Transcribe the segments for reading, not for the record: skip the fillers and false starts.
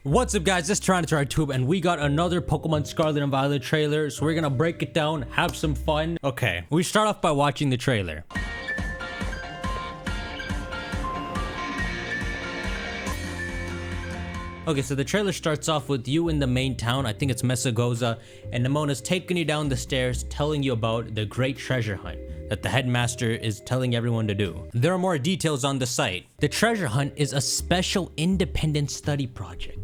What's up guys, it's TyranitarTube and we got another Pokemon Scarlet and Violet trailer, so we're gonna break it down, have some fun. Okay, we start off by watching the trailer. Okay, so the trailer starts off with you in the main town, I think it's Mesagoza, and Nemona's taking you down the stairs telling you about the great treasure hunt that the headmaster is telling everyone to do. There are more details on the site. The treasure hunt is a special independent study project.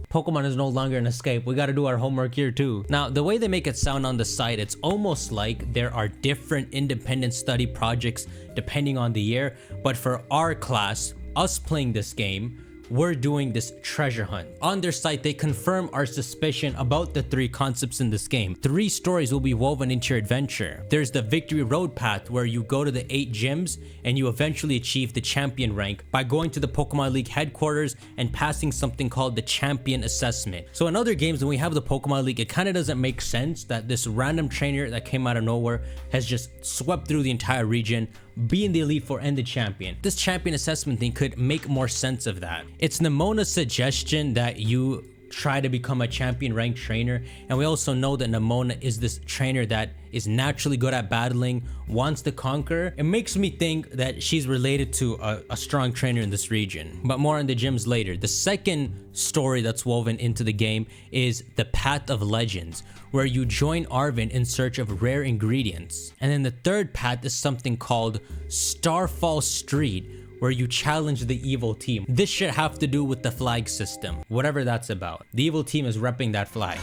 Pokemon is no longer an escape. We gotta do our homework here too. Now, the way they make it sound on the site, it's almost like there are different independent study projects depending on the year. But for our class, us playing this game, we're doing this treasure hunt. On their site, they confirm our suspicion about the 3 concepts in this game. 3 stories will be woven into your adventure. There's the Victory Road path where you go to the 8 gyms and you eventually achieve the champion rank by going to the Pokemon League headquarters and passing something called the champion assessment. So in other games, when we have the Pokemon League, it kind of doesn't make sense that this random trainer that came out of nowhere has just swept through the entire region, being the Elite Four and the champion. This champion assessment thing could make more sense of that. It's Nemona's suggestion that you try to become a champion ranked trainer, and we also know that Nemona is this trainer that is naturally good at battling, wants to conquer. It makes me think that she's related to a strong trainer in this region, but more on the gyms later. The second story that's woven into the game is the Path of Legends, where you join Arvin in search of rare ingredients. And then the third path is something called Starfall Street, where you challenge the evil team. This should have to do with the flag system, whatever that's about. The evil team is repping that flag.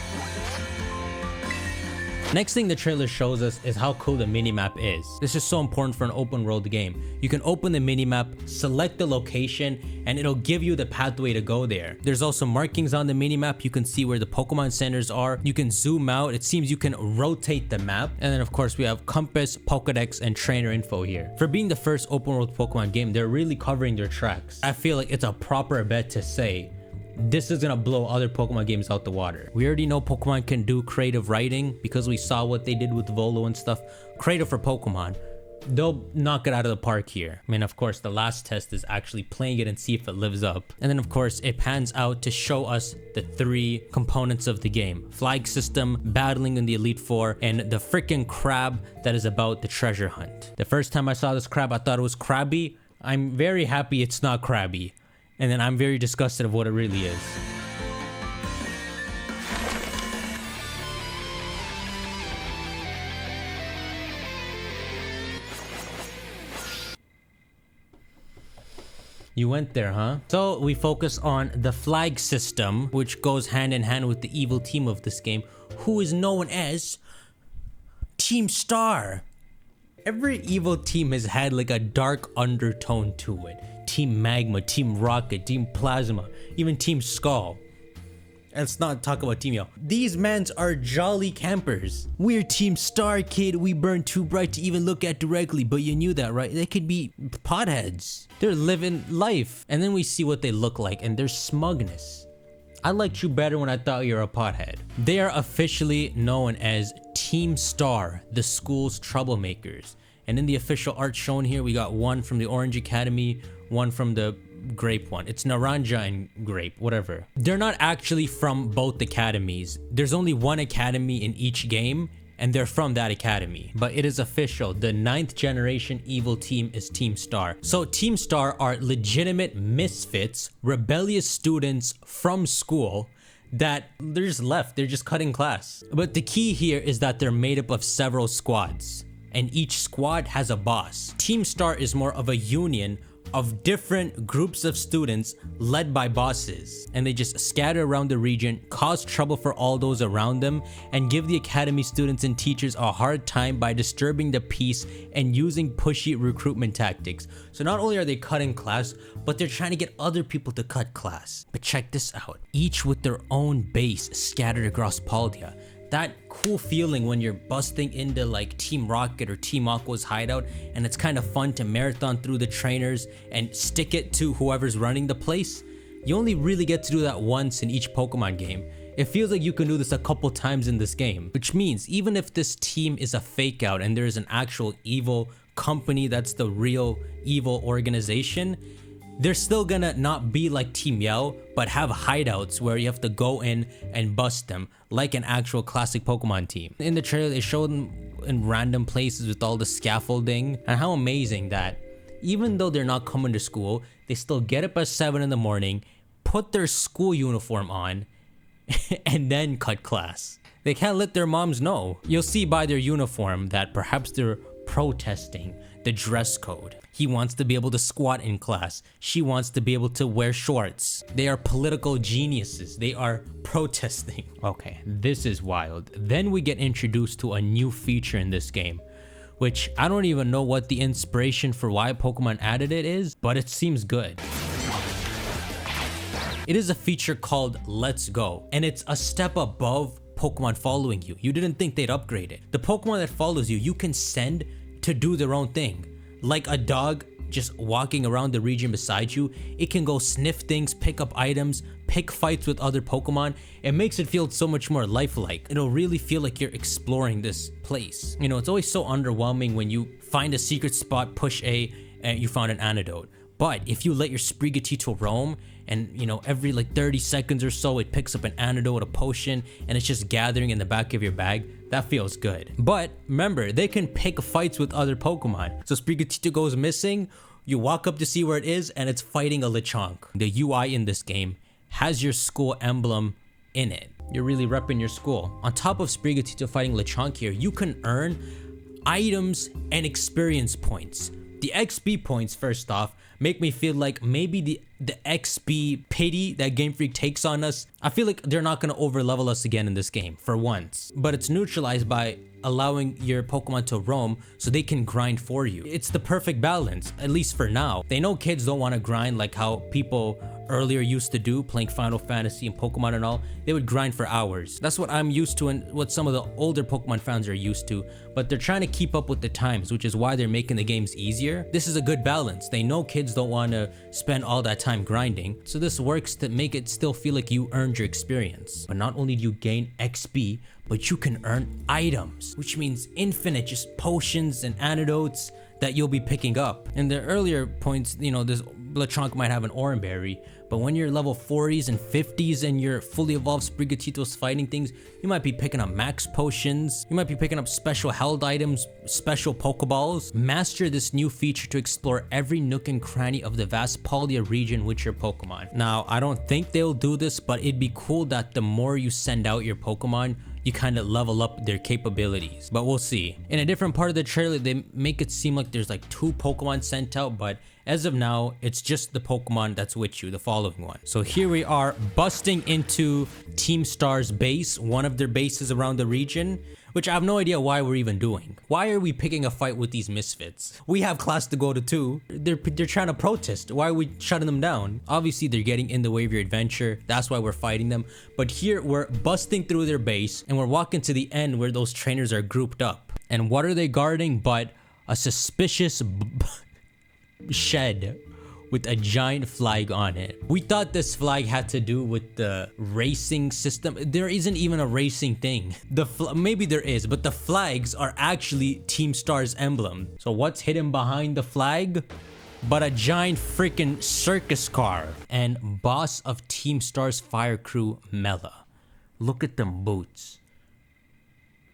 Next thing the trailer shows us is how cool the minimap is. This is so important for an open world game. You can open the minimap, select the location, and it'll give you the pathway to go there. There's also markings on the minimap. You can see where the Pokemon centers are. You can zoom out. It seems you can rotate the map. And then of course we have compass, Pokedex, and trainer info here. For being the first open world Pokemon game, they're really covering their tracks. I feel like it's a proper bet to say this is gonna blow other Pokemon games out the water. We already know Pokemon can do creative writing because we saw what they did with Volo and stuff. Creative for Pokemon. They'll knock it out of the park here. I mean, of course, the last test is actually playing it and see if it lives up. And then of course, it pans out to show us the 3 components of the game. Flag system, battling in the Elite Four, and the freaking crab that is about the treasure hunt. The first time I saw this crab, I thought it was Krabby. I'm very happy it's not Krabby. And then I'm very disgusted of what it really is. You went there, huh? So we focus on the flag system, which goes hand in hand with the evil team of this game, who is known as Team Star. Every evil team has had like a dark undertone to it. Team Magma, Team Rocket, Team Plasma, even Team Skull. And let's not talk about Team Yell. These mans are jolly campers. We're Team Star, kid. We burn too bright to even look at directly, but you knew that, right? They could be potheads. They're living life. And then we see what they look like and their smugness. I liked you better when I thought you were a pothead. They are officially known as Team Star, the school's troublemakers. And in the official art shown here, we got one from the Orange Academy, one from the Grape one. It's Naranja and Grape, whatever. They're not actually from both academies. There's only one academy in each game, and they're from that academy. But it is official. The 9th generation evil team is Team Star. So Team Star are legitimate misfits, rebellious students from school that they're just left. They're just cutting class. But the key here is that they're made up of several squads, and each squad has a boss. Team Star is more of a union of different groups of students led by bosses, and they just scatter around the region, cause trouble for all those around them, and give the academy students and teachers a hard time by disturbing the peace and using pushy recruitment tactics. So not only are they cutting class, but they're trying to get other people to cut class. But check this out, each with their own base scattered across Paldea. That cool feeling when you're busting into like Team Rocket or Team Aqua's hideout, and it's kind of fun to marathon through the trainers and stick it to whoever's running the place. You only really get to do that once in each Pokemon game. It feels like you can do this a couple times in this game, which means even if this team is a fake out and there is an actual evil company that's the real evil organization, they're still gonna not be like Team Yell, but have hideouts where you have to go in and bust them like an actual classic Pokemon team. In the trailer, they showed them in random places with all the scaffolding, and how amazing that even though they're not coming to school, they still get up at 7 in the morning, put their school uniform on, and then cut class. They can't let their moms know. You'll see by their uniform that perhaps they're protesting the dress code. He wants to be able to squat in class. She wants to be able to wear shorts. They are political geniuses. They are protesting. Okay, this is wild. Then we get introduced to a new feature in this game, which I don't even know what the inspiration for why Pokemon added it is, but it seems good. It is a feature called Let's Go, and it's a step above Pokemon following you. You didn't think they'd upgrade it. The Pokemon that follows you, you can send to do their own thing. Like a dog just walking around the region beside you, it can go sniff things, pick up items, pick fights with other Pokemon. It makes it feel so much more lifelike. It'll really feel like you're exploring this place. You know, it's always so underwhelming when you find a secret spot, push A, and you found an antidote. But if you let your Sprigatito roam, and you know, every like 30 seconds or so it picks up an antidote, a potion, and it's just gathering in the back of your bag, that feels good. But remember, they can pick fights with other Pokemon. So Sprigatito goes missing, you walk up to see where it is, and it's fighting a Lechonk. The UI in this game has your school emblem in it. You're really repping your school. On top of Sprigatito fighting Lechonk here, you can earn items and experience points. The XP points, first off, make me feel like maybe the XP pity that Game Freak takes on us, I feel like they're not going to over level us again in this game for once. But it's neutralized by allowing your Pokemon to roam so they can grind for you. It's the perfect balance, at least for now. They know kids don't want to grind like how people earlier used to do, playing Final Fantasy and Pokemon and all. They would grind for hours. That's what I'm used to and what some of the older Pokemon fans are used to, but they're trying to keep up with the times, which is why they're making the games easier. This is a good balance. They know kids don't want to spend all that time grinding, so this works to make it still feel like you earned your experience. But not only do you gain XP, but you can earn items, which means infinite just potions and antidotes that you'll be picking up. In the earlier points, you know, this Lechonk might have an Oranberry, but when you're level 40s and 50s and you're fully evolved Sprigatito's fighting things, you might be picking up max potions, you might be picking up special held items, special Pokeballs. Master this new feature to explore every nook and cranny of the vast Paldea region with your Pokemon. Now, I don't think they'll do this, but it'd be cool that the more you send out your Pokemon, you kind of level up their capabilities, but we'll see. In a different part of the trailer, they make it seem like there's like 2 Pokemon sent out, but as of now, it's just the Pokemon that's with you, the following one. So here we are busting into Team Star's base, one of their bases around the region, which I have no idea why we're even doing. Why are we picking a fight with these misfits? We have class to go to too. They're trying to protest. Why are we shutting them down? Obviously, they're getting in the way of your adventure. That's why we're fighting them. But here, we're busting through their base, and we're walking to the end where those trainers are grouped up. And what are they guarding but a suspicious shed with a giant flag on it. We thought this flag had to do with the racing system. There isn't even a racing thing. Maybe there is, but the flags are actually Team Star's emblem. So what's hidden behind the flag? But a giant freaking circus car and boss of Team Star's fire crew, Mela. Look at them boots.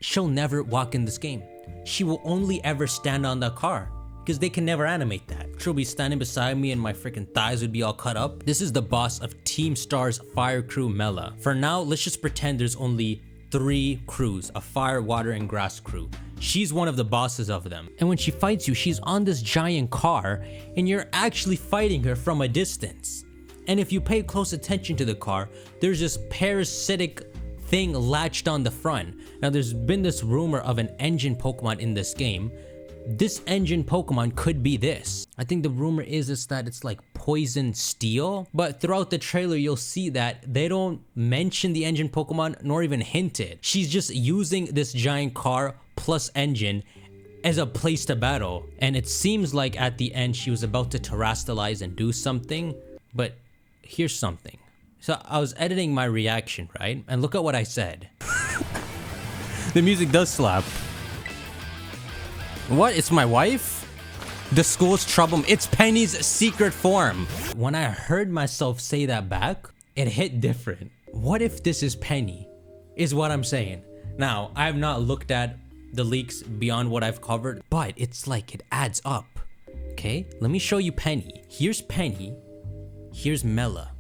She'll never walk in this game. She will only ever stand on the car, because they can never animate that. She'll be standing beside me and my freaking thighs would be all cut up. This is the boss of Team Star's fire crew, Mela. For now, let's just pretend there's only 3 crews, a fire, water, and grass crew. She's one of the bosses of them. And when she fights you, she's on this giant car and you're actually fighting her from a distance. And if you pay close attention to the car, there's this parasitic thing latched on the front. Now there's been this rumor of an engine Pokemon in this game. This engine Pokemon could be this. I think the rumor is that it's like poison steel, but throughout the trailer you'll see that they don't mention the engine Pokemon nor even hint it. She's just using this giant car plus engine as a place to battle, and it seems like at the end she was about to terrestrialize and do something, but here's something. So I was editing my reaction, right? And look at what I said. The music does slap. What? It's my wife? The school's trouble. It's Penny's secret form. When I heard myself say that back, it hit different. What if this is Penny? Is what I'm saying. Now, I have not looked at the leaks beyond what I've covered, but it's like it adds up. Okay, let me show you Penny. Here's Penny. Here's Mela.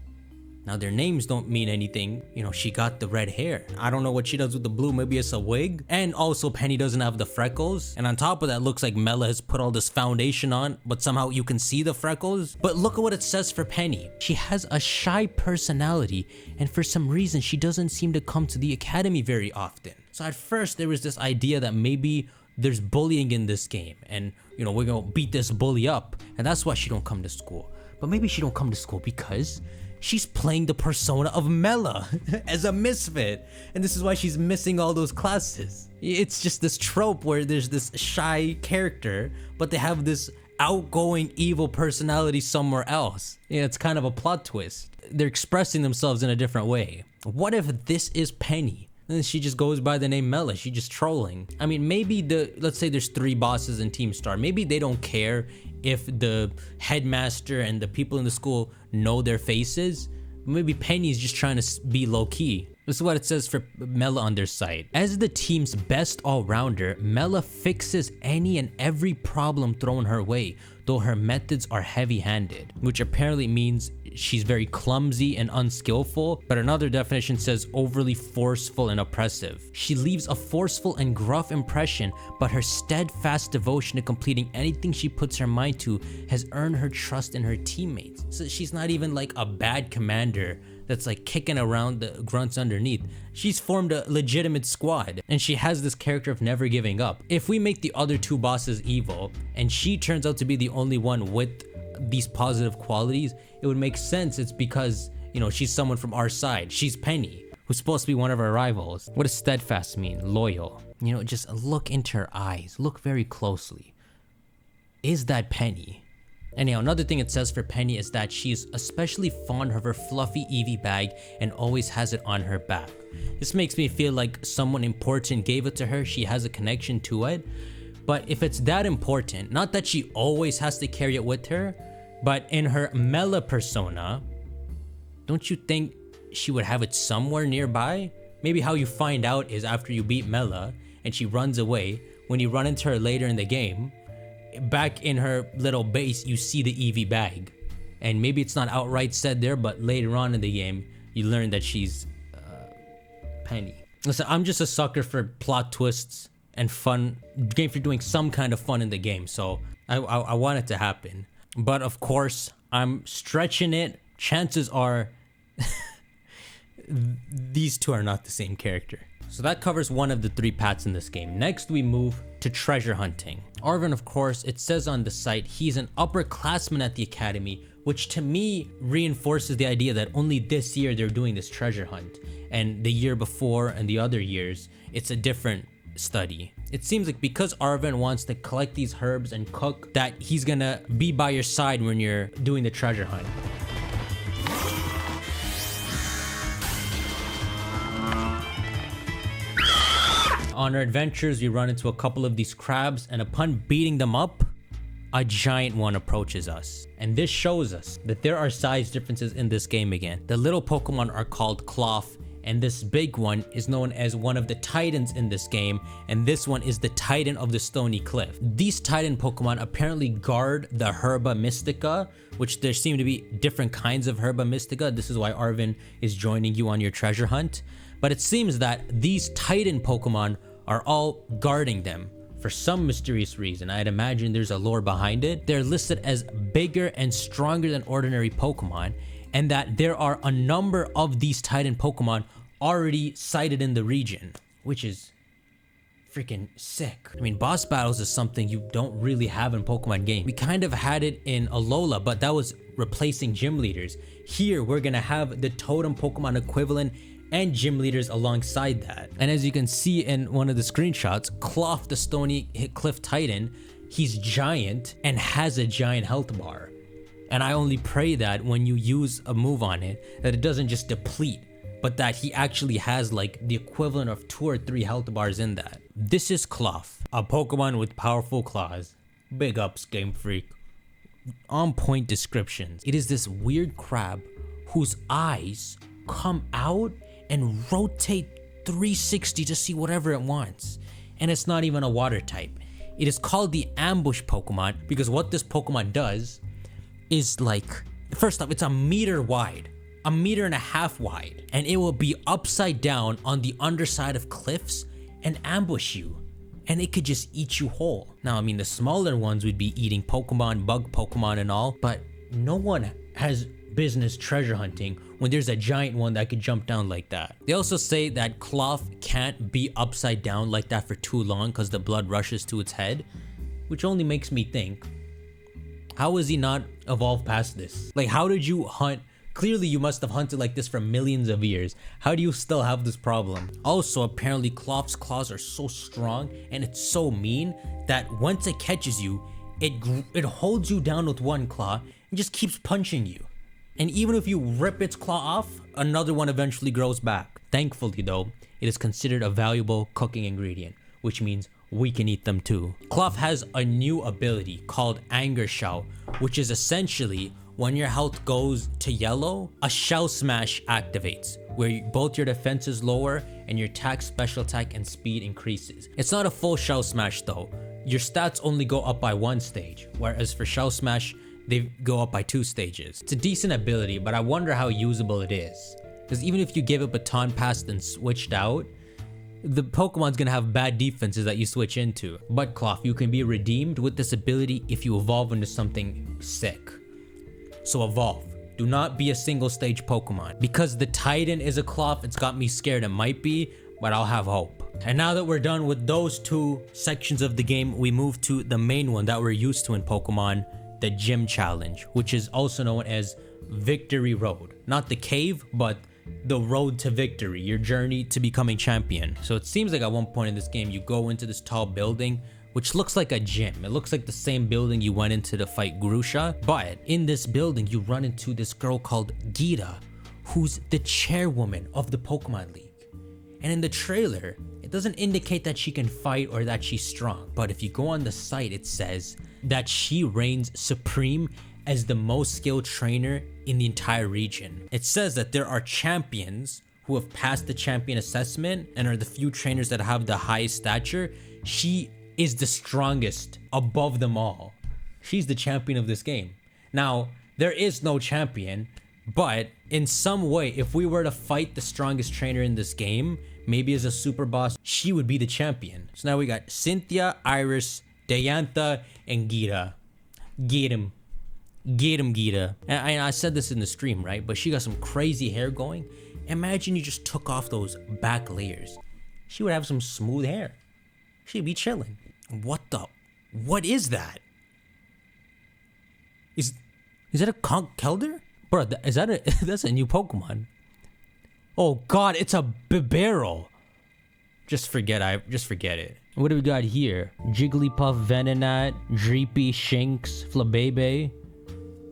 Now their names don't mean anything. You know, she got the red hair. I don't know what she does with the blue. Maybe it's a wig. And also Penny doesn't have the freckles. And on top of that, looks like Mela has put all this foundation on, but somehow you can see the freckles. But look at what it says for Penny. She has a shy personality, and for some reason, she doesn't seem to come to the academy very often. So at first, there was this idea that maybe there's bullying in this game, and you know, we're gonna beat this bully up, and that's why she don't come to school. But maybe she don't come to school because she's playing the persona of Mela as a misfit, and this is why she's missing all those classes. It's just this trope where there's this shy character, but they have this outgoing evil personality somewhere else. Yeah, it's kind of a plot twist. They're expressing themselves in a different way. What if this is Penny? And she just goes by the name Mela. She's just trolling. I mean, maybe let's say there's 3 bosses in Team Star. Maybe they don't care if the headmaster and the people in the school know their faces. Maybe Penny's just trying to be low-key. This is what it says for Mela on their site. As the team's best all-rounder, Mela fixes any and every problem thrown her way, though her methods are heavy-handed, which apparently means she's very clumsy and unskillful, but another definition says overly forceful and oppressive. She leaves a forceful and gruff impression, but her steadfast devotion to completing anything she puts her mind to has earned her trust in her teammates. So she's not even like a bad commander that's like kicking around the grunts underneath. She's formed a legitimate squad, and she has this character of never giving up. If we make the other 2 bosses evil, and she turns out to be the only one with these positive qualities, it would make sense. It's because, you know, she's someone from our side. She's Penny, who's supposed to be one of our rivals. What does steadfast mean? Loyal. You know, just look into her eyes. Look very closely. Is that Penny? Anyhow, another thing it says for Penny is that she's especially fond of her fluffy Eevee bag and always has it on her back. This makes me feel like someone important gave it to her. She has a connection to it. But if it's that important, not that she always has to carry it with her, but in her Mela persona, don't you think she would have it somewhere nearby? Maybe how you find out is after you beat Mela and she runs away. When you run into her later in the game, back in her little base, you see the Eevee bag. And maybe it's not outright said there, but later on in the game, you learn that she's Penny. Listen, I'm just a sucker for plot twists and fun, game for doing some kind of fun in the game, so I want it to happen. But of course, I'm stretching it. Chances are these 2 are not the same character. So that covers one of the 3 paths in this game. Next, we move to treasure hunting. Arvin, of course, it says on the site, he's an upperclassman at the academy, which to me reinforces the idea that only this year they're doing this treasure hunt. And the year before and the other years, it's a different study. It seems like because Arvin wants to collect these herbs and cook, that he's gonna be by your side when you're doing the treasure hunt. On our adventures, we run into a couple of these crabs, and upon beating them up, a giant one approaches us. And this shows us that there are size differences in this game again. The little Pokemon are called Cloth, and this big one is known as one of the Titans in this game, and this one is the Titan of the Stony Cliff. These Titan Pokemon apparently guard the Herba Mystica, which there seem to be different kinds of Herba Mystica. This is why Arvin is joining you on your treasure hunt. But it seems that these Titan Pokemon are all guarding them for some mysterious reason. I'd imagine there's a lore behind it. They're listed as bigger and stronger than ordinary Pokemon, and that there are a number of these Titan Pokemon already sighted in the region, which is freaking sick. I mean, boss battles is something you don't really have in Pokemon games. We kind of had it in Alola, but that was replacing gym leaders. Here, we're gonna have the totem Pokemon equivalent and gym leaders alongside that. And as you can see in one of the screenshots, Cloth, the Stony Cliff Titan, he's giant and has a giant health bar. And I only pray that when you use a move on it, that it doesn't just deplete, but that he actually has like the equivalent of 2 or 3 health bars in that. This is Cloth, a Pokemon with powerful claws. Big ups, Game Freak. On point descriptions. It is this weird crab whose eyes come out and rotate 360 to see whatever it wants. And it's not even a water type. It is called the ambush Pokemon because what this Pokemon does is like, first off, it's a meter wide, a meter and a half wide, and it will be upside down on the underside of cliffs and ambush you. And it could just eat you whole. Now, I mean, the smaller ones would be eating Pokemon, bug Pokemon and all, but no one has business treasure hunting when there's a giant one that could jump down like that. They also say that Cloth can't be upside down like that for too long because the blood rushes to its head, which only makes me think, how has he not evolved past this? Like, how did you hunt? Clearly you must have hunted like this for millions of years. How do you still have this problem? Also, apparently Cloth's claws are so strong and it's so mean that once it catches you, it holds you down with one claw and just keeps punching you. And even if you rip its claw off, another one eventually grows back. Thankfully though, it is considered a valuable cooking ingredient, which means we can eat them too. Cloth has a new ability called Anger Shout, which is essentially when your health goes to yellow, a Shell Smash activates, where both your defense is lower and your attack, special attack, and speed increases. It's not a full Shell Smash though. Your stats only go up by 1 stage, whereas for Shell Smash, they go up by 2 stages. It's a decent ability, but I wonder how usable it is. Because even if you give it Baton Pass and switched out, the Pokemon's gonna have bad defenses that you switch into. But Cloth, you can be redeemed with this ability if you evolve into something sick. So evolve. Do not be a single stage Pokemon. Because the Titan is a Cloth, it's got me scared it might be, but I'll have hope. And now that we're done with those 2 sections of the game, we move to the main one that we're used to in Pokemon, the Gym Challenge, which is also known as Victory Road. Not the cave, but the road to victory, your journey to becoming champion. So it seems like at one point in this game, you go into this tall building, which looks like a gym. It looks like the same building you went into to fight Grusha. But in this building, you run into this girl called Geeta, who's the chairwoman of the Pokemon League. And in the trailer, it doesn't indicate that she can fight or that she's strong. But if you go on the site, it says that she reigns supreme as the most skilled trainer in the entire region. It says that there are champions who have passed the champion assessment and are the few trainers that have the highest stature. She is the strongest above them all. She's the champion of this game. Now, there is no champion, but in some way, if we were to fight the strongest trainer in this game, maybe as a super boss, she would be the champion. So now we got Cynthia, Iris, Diantha, and Geeta. Get him. Get him, Geeta. And I said this in the stream, right? But she got some crazy hair going. Imagine you just took off those back layers. She would have some smooth hair. She'd be chilling. What is that? Is that a Conch Kelder? Bro, that's a new Pokemon. Oh god, it's a Bibarel. Just forget it. What do we got here? Jigglypuff, Venonat, Dreepy, Shinx, Flabebe,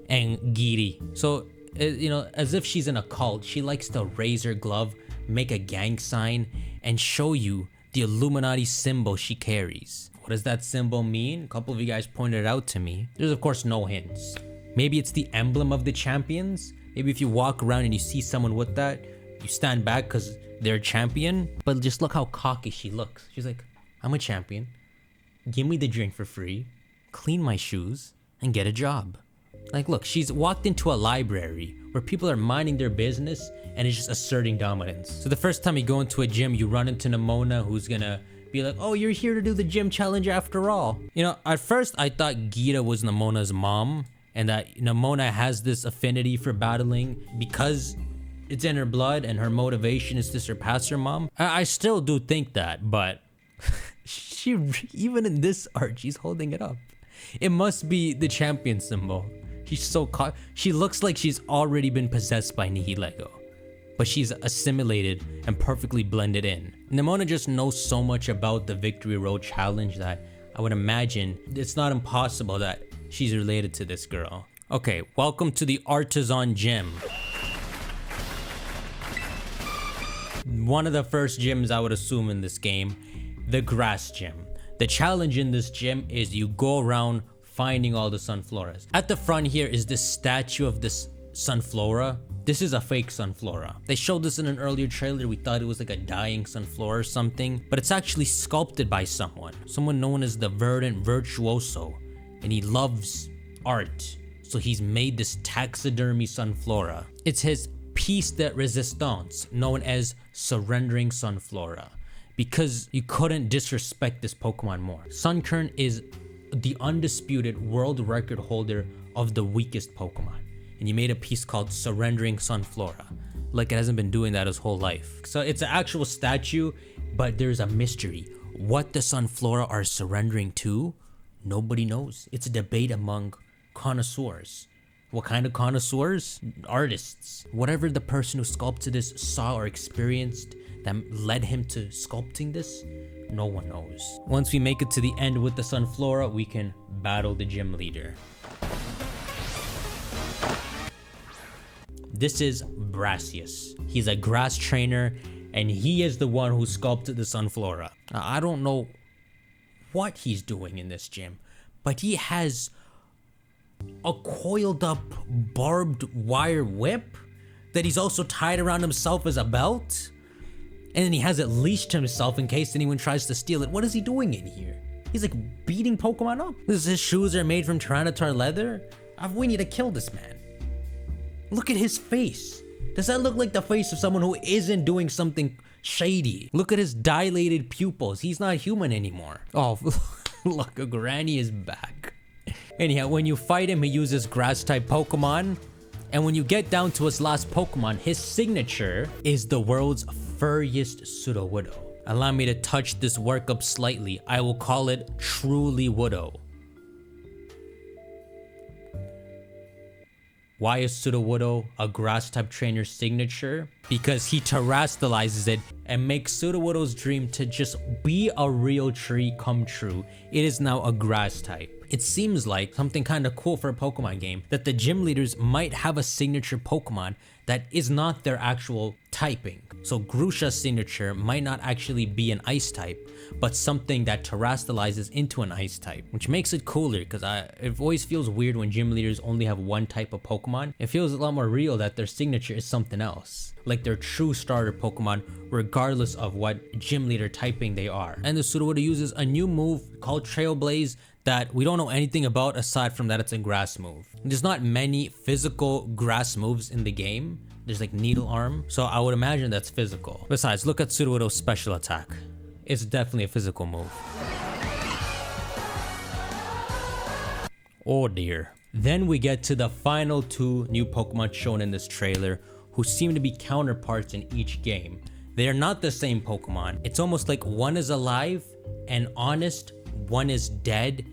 and Geety. So, as if she's in a cult, she likes to raise her glove, make a gang sign, and show you the Illuminati symbol she carries. What does that symbol mean? A couple of you guys pointed it out to me. There's of course no hints. Maybe it's the emblem of the champions. Maybe if you walk around and you see someone with that, you stand back because they're a champion. But just look how cocky she looks. She's like, I'm a champion. Give me the drink for free, clean my shoes, and get a job. Like, look, she's walked into a library where people are minding their business and is just asserting dominance. So the first time you go into a gym, you run into Nemona, who's gonna be like, oh, you're here to do the gym challenge after all. At first I thought Geeta was Nemona's mom and that Nemona has this affinity for battling because it's in her blood and her motivation is to surpass her mom. I still do think that, but even in this art, she's holding it up. It must be the champion symbol. She looks like she's already been possessed by Nihilego, but she's assimilated and perfectly blended in. Nemona just knows so much about the Victory Road challenge that I would imagine it's not impossible that she's related to this girl. Okay, welcome to the Artisan Gym. One of the first gyms I would assume in this game, the Grass Gym. The challenge in this gym is you go around finding all the sunfloras. At the front here is this statue of this sunflora. This is a fake sunflora. They showed this in an earlier trailer. We thought it was like a dying sunflora or something, but it's actually sculpted by someone known as the verdant virtuoso, and he loves art. So he's made this taxidermy sunflora. It's his piece de resistance, known as surrendering sunflora, because you couldn't disrespect this Pokemon more. Sunkern is the undisputed world record holder of the weakest Pokemon, and you made a piece called surrendering sunflora, like it hasn't been doing that his whole life. So it's an actual statue, but there's a mystery. What the sunflora are surrendering to, nobody knows. It's a debate among connoisseurs. What kind of connoisseurs? Artists. Whatever the person who sculpted this saw or experienced that led him to sculpting this, no one knows. Once we make it to the end with the sunflora, we can battle the gym leader. This is Brasius. He's a grass trainer, and he is the one who sculpted the sunflora. I don't know what he's doing in this gym, but he has a coiled up barbed wire whip that he's also tied around himself as a belt, and then he has it leashed himself in case anyone tries to steal it. What is he doing in here? He's like beating Pokemon up. His shoes are made from Tyranitar leather. We need to kill this man. Look at his face. Does that look like the face of someone who isn't doing something shady? Look at his dilated pupils. He's not human anymore. Oh, look, a granny is back. Anyhow, when you fight him, he uses grass type Pokemon. And when you get down to his last Pokemon, his signature is the world's furriest Sudowoodo. Allow me to touch this workup slightly. I will call it Truly Woodo. Why is Sudowoodo a grass type trainer's signature? Because he terrestrializes it and makes Sudowoodo's dream to just be a real tree come true. It is now a grass type. It seems like something kind of cool for a Pokemon game that the gym leaders might have a signature Pokemon that is not their actual typing. So Grusha's signature might not actually be an ice type, but something that terrestrializes into an ice type, which makes it cooler because it always feels weird when gym leaders only have one type of Pokemon. It feels a lot more real that their signature is something else, like their true starter Pokemon, regardless of what gym leader typing they are. And the Sudowoodo uses a new move called Trailblaze that we don't know anything about aside from that it's a grass move. There's not many physical grass moves in the game. There's like Needle Arm, so I would imagine that's physical. Besides, look at Sudowoodo's special attack. It's definitely a physical move. Oh dear. Then we get to the final two new Pokemon shown in this trailer, who seem to be counterparts in each game. They are not the same Pokemon. It's almost like one is alive and honest, one is dead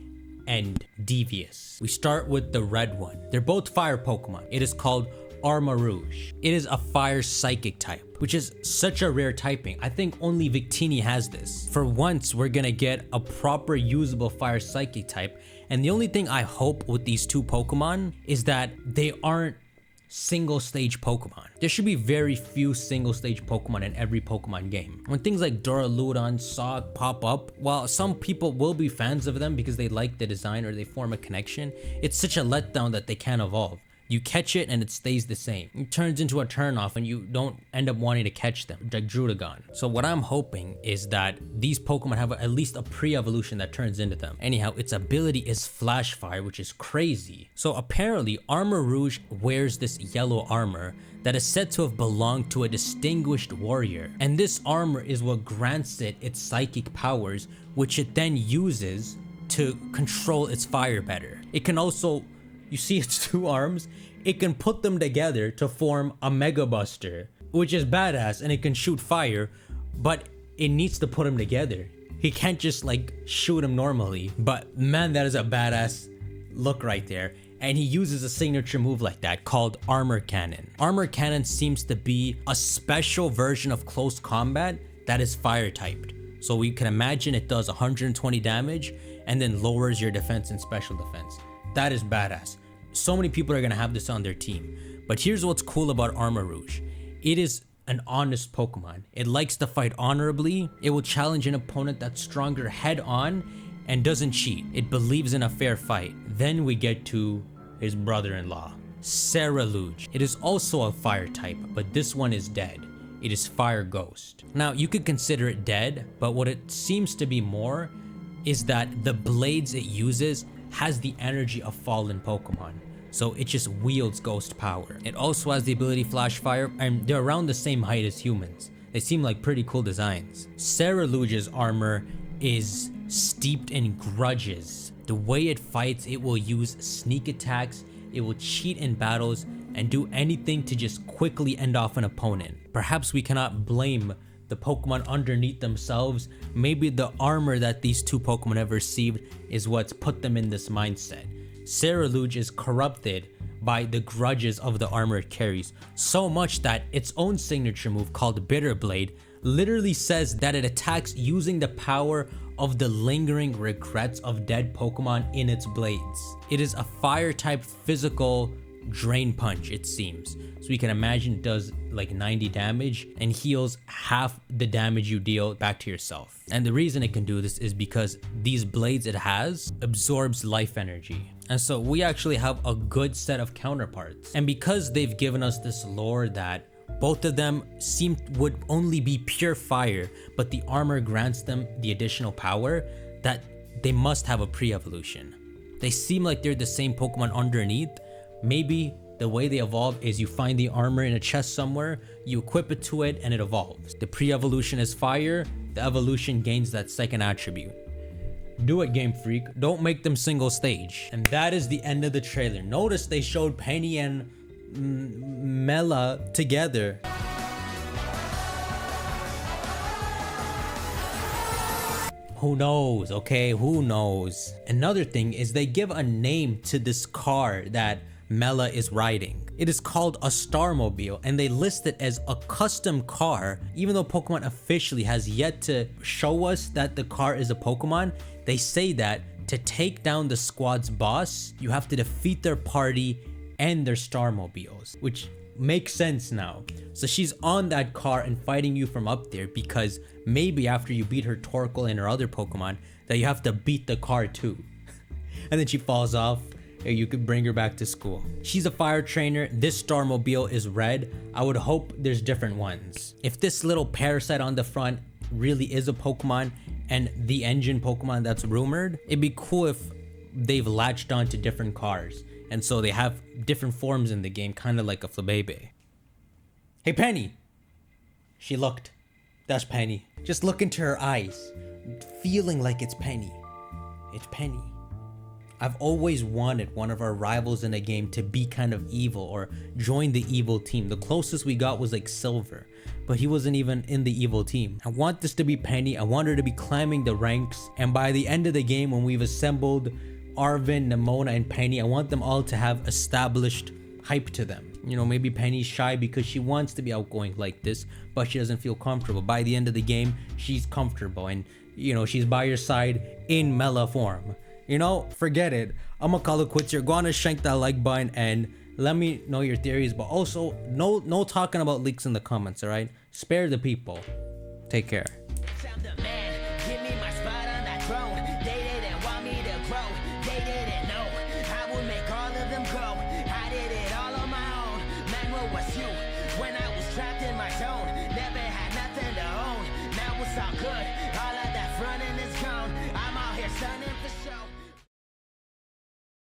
and devious. We start with the red one. They're both fire Pokemon. It is called Armarouge. It is a fire psychic type, which is such a rare typing. I think only Victini has this. For once, we're gonna get a proper usable fire psychic type. And the only thing I hope with these two Pokemon is that they aren't single stage Pokemon. There should be very few single stage Pokemon in every Pokemon game. When things like Duraludon, Sog pop up, while some people will be fans of them because they like the design or they form a connection, it's such a letdown that they can't evolve. You catch it and it stays the same. It turns into a turnoff and you don't end up wanting to catch them, like Druddigon. So what I'm hoping is that these Pokemon have at least a pre-evolution that turns into them. Anyhow, its ability is Flash Fire, which is crazy. So apparently Armarouge wears this yellow armor that is said to have belonged to a distinguished warrior. And this armor is what grants it its psychic powers, which it then uses to control its fire better. It can also, you see its two arms, it can put them together to form a Mega Buster, which is badass, and it can shoot fire, but it needs to put them together. He can't just like shoot him normally, but man, that is a badass look right there. And he uses a signature move like that called Armor Cannon. Armor Cannon seems to be a special version of close combat that is fire typed. So we can imagine it does 120 damage and then lowers your defense and special defense. That is badass. So many people are gonna have this on their team. But here's what's cool about Armarouge. It is an honest Pokemon. It likes to fight honorably. It will challenge an opponent that's stronger head on and doesn't cheat. It believes in a fair fight. Then we get to his brother-in-law, Ceruledge. It is also a fire type, but this one is dead. It is Fire Ghost. Now, you could consider it dead, but what it seems to be more is that the blades it uses has the energy of fallen Pokemon. So it just wields ghost power. It also has the ability Flash Fire, and they're around the same height as humans. They seem like pretty cool designs. Ceruledge's armor is steeped in grudges. The way it fights, it will use sneak attacks, it will cheat in battles, and do anything to just quickly end off an opponent. Perhaps we cannot blame the Pokemon underneath themselves. Maybe the armor that these two Pokemon have received is what's put them in this mindset. Ceruledge is corrupted by the grudges of the armor it carries, so much that its own signature move called Bitter Blade literally says that it attacks using the power of the lingering regrets of dead Pokemon in its blades. It is a fire type physical drain punch, it seems. So we can imagine it does like 90 damage and heals half the damage you deal back to yourself. And the reason it can do this is because these blades it has absorbs life energy. And so we actually have a good set of counterparts. And because they've given us this lore that both of them would only be pure fire, but the armor grants them the additional power, that they must have a pre-evolution. They seem like they're the same Pokemon underneath. Maybe the way they evolve is you find the armor in a chest somewhere, you equip it to it, and it evolves. The pre-evolution is fire, the evolution gains that second attribute. Do it, Game Freak. Don't make them single stage. And that is the end of the trailer. Notice they showed Penny and Mela together. Who knows, okay? Who knows? Another thing is they give a name to this car that Mela is riding. It is called a Starmobile, and they list it as a custom car. Even though Pokemon officially has yet to show us that the car is a Pokemon, they say that to take down the squad's boss, you have to defeat their party and their Starmobiles, which makes sense now. So she's on that car and fighting you from up there because maybe after you beat her Torkoal and her other Pokemon, that you have to beat the car too. And then she falls off. You could bring her back to school. She's a fire trainer. This Starmobile is red. I would hope there's different ones. If this little parasite on the front really is a Pokemon and the engine Pokemon that's rumored, it'd be cool if they've latched on to different cars. And so they have different forms in the game, kind of like a Flabébé. Hey, Penny! She looked. That's Penny. Just look into her eyes, feeling like it's Penny. It's Penny. I've always wanted one of our rivals in a game to be kind of evil or join the evil team. The closest we got was like Silver, but he wasn't even in the evil team. I want this to be Penny. I want her to be climbing the ranks. And by the end of the game, when we've assembled Arvin, Nemona, and Penny, I want them all to have established hype to them. You know, maybe Penny's shy because she wants to be outgoing like this, but she doesn't feel comfortable. By the end of the game, she's comfortable and, you know, she's by your side in Mela form. You know, forget it. I'm gonna call it quits here. Go on and shank that like button and let me know your theories, but also no talking about leaks in the comments, all right? Spare the people. Take care.